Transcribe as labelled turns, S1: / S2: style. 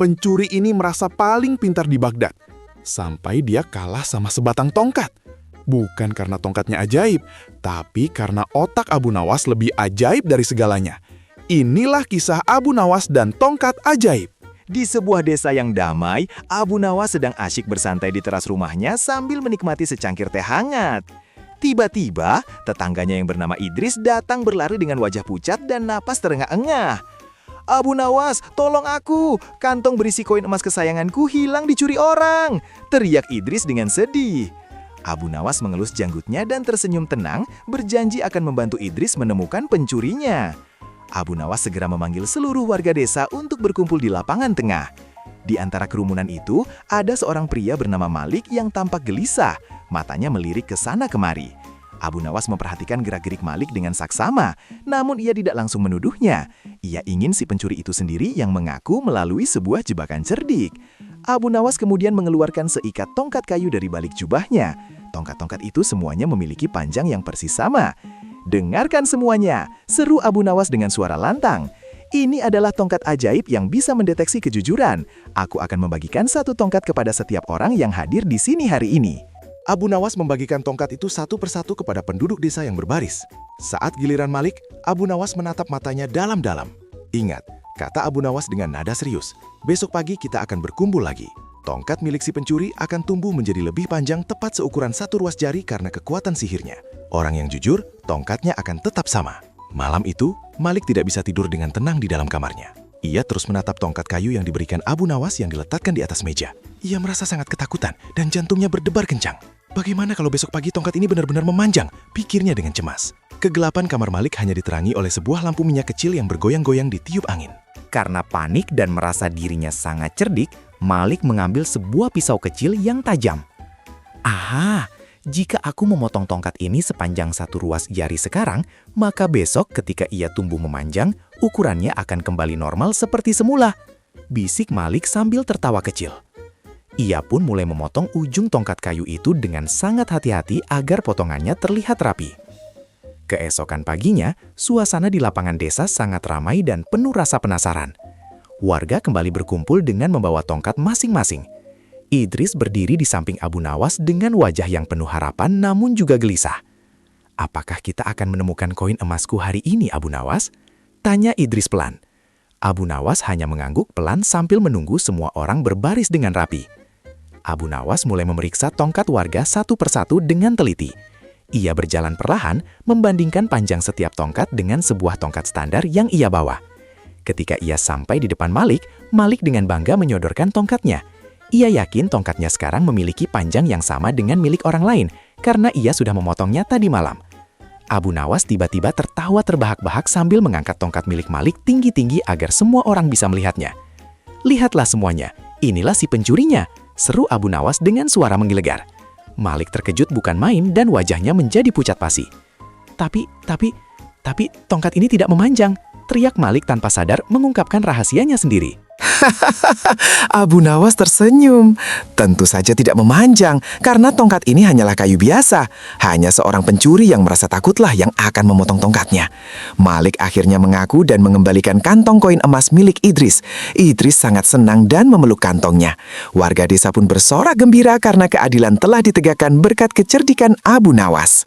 S1: Pencuri ini merasa paling pintar di Baghdad, sampai dia kalah sama sebatang tongkat. Bukan karena tongkatnya ajaib, tapi karena otak Abu Nawas lebih ajaib dari segalanya. Inilah kisah Abu Nawas dan tongkat ajaib.
S2: Di sebuah desa yang damai, Abu Nawas sedang asyik bersantai di teras rumahnya sambil menikmati secangkir teh hangat. Tiba-tiba, tetangganya yang bernama Idris datang berlari dengan wajah pucat dan napas terengah-engah. "Abu Nawas, tolong aku! Kantong berisi koin emas kesayanganku hilang dicuri orang!" teriak Idris dengan sedih. Abu Nawas mengelus janggutnya dan tersenyum tenang, berjanji akan membantu Idris menemukan pencurinya. Abu Nawas segera memanggil seluruh warga desa untuk berkumpul di lapangan tengah. Di antara kerumunan itu, ada seorang pria bernama Malik yang tampak gelisah, matanya melirik ke sana kemari. Abu Nawas memperhatikan gerak-gerik Malik dengan saksama, namun ia tidak langsung menuduhnya. Ia ingin si pencuri itu sendiri yang mengaku melalui sebuah jebakan cerdik. Abu Nawas kemudian mengeluarkan seikat tongkat kayu dari balik jubahnya. Tongkat-tongkat itu semuanya memiliki panjang yang persis sama. "Dengarkan semuanya," seru Abu Nawas dengan suara lantang. "Ini adalah tongkat ajaib yang bisa mendeteksi kejujuran. Aku akan membagikan satu tongkat kepada setiap orang yang hadir di sini hari ini."
S1: Abu Nawas membagikan tongkat itu satu persatu kepada penduduk desa yang berbaris. Saat giliran Malik, Abu Nawas menatap matanya dalam-dalam. "Ingat," kata Abu Nawas dengan nada serius, "besok pagi kita akan berkumpul lagi. Tongkat milik si pencuri akan tumbuh menjadi lebih panjang tepat seukuran satu ruas jari karena kekuatan sihirnya. Orang yang jujur, tongkatnya akan tetap sama." Malam itu, Malik tidak bisa tidur dengan tenang di dalam kamarnya. Ia terus menatap tongkat kayu yang diberikan Abu Nawas yang diletakkan di atas meja. Ia merasa sangat ketakutan dan jantungnya berdebar kencang. Bagaimana kalau besok pagi tongkat ini benar-benar memanjang? Pikirnya dengan cemas. Kegelapan kamar Malik hanya diterangi oleh sebuah lampu minyak kecil yang bergoyang-goyang ditiup angin.
S3: Karena panik dan merasa dirinya sangat cerdik, Malik mengambil sebuah pisau kecil yang tajam. "Aha, jika aku memotong tongkat ini sepanjang satu ruas jari sekarang, maka besok ketika ia tumbuh memanjang, ukurannya akan kembali normal seperti semula," bisik Malik sambil tertawa kecil. Ia pun mulai memotong ujung tongkat kayu itu dengan sangat hati-hati agar potongannya terlihat rapi. Keesokan paginya, suasana di lapangan desa sangat ramai dan penuh rasa penasaran. Warga kembali berkumpul dengan membawa tongkat masing-masing. Idris berdiri di samping Abu Nawas dengan wajah yang penuh harapan namun juga gelisah. "Apakah kita akan menemukan koin emasku hari ini, Abu Nawas?" tanya Idris pelan. Abu Nawas hanya mengangguk pelan sambil menunggu semua orang berbaris dengan rapi. Abu Nawas mulai memeriksa tongkat warga satu persatu dengan teliti. Ia berjalan perlahan, membandingkan panjang setiap tongkat dengan sebuah tongkat standar yang ia bawa. Ketika ia sampai di depan Malik, Malik dengan bangga menyodorkan tongkatnya. Ia yakin tongkatnya sekarang memiliki panjang yang sama dengan milik orang lain, karena ia sudah memotongnya tadi malam. Abu Nawas tiba-tiba tertawa terbahak-bahak sambil mengangkat tongkat milik Malik tinggi-tinggi agar semua orang bisa melihatnya. "Lihatlah semuanya, inilah si pencurinya," seru Abu Nawas dengan suara menggelegar. Malik terkejut bukan main dan wajahnya menjadi pucat pasi. Tapi tongkat ini tidak memanjang," teriak Malik tanpa sadar mengungkapkan rahasianya sendiri.
S4: Abu Nawas tersenyum. "Tentu saja tidak memanjang, karena tongkat ini hanyalah kayu biasa. Hanya seorang pencuri yang merasa takutlah yang akan memotong tongkatnya." Malik akhirnya mengaku dan mengembalikan kantong koin emas milik Idris. Idris sangat senang dan memeluk kantongnya. Warga desa pun bersorak gembira karena keadilan telah ditegakkan berkat kecerdikan Abu Nawas.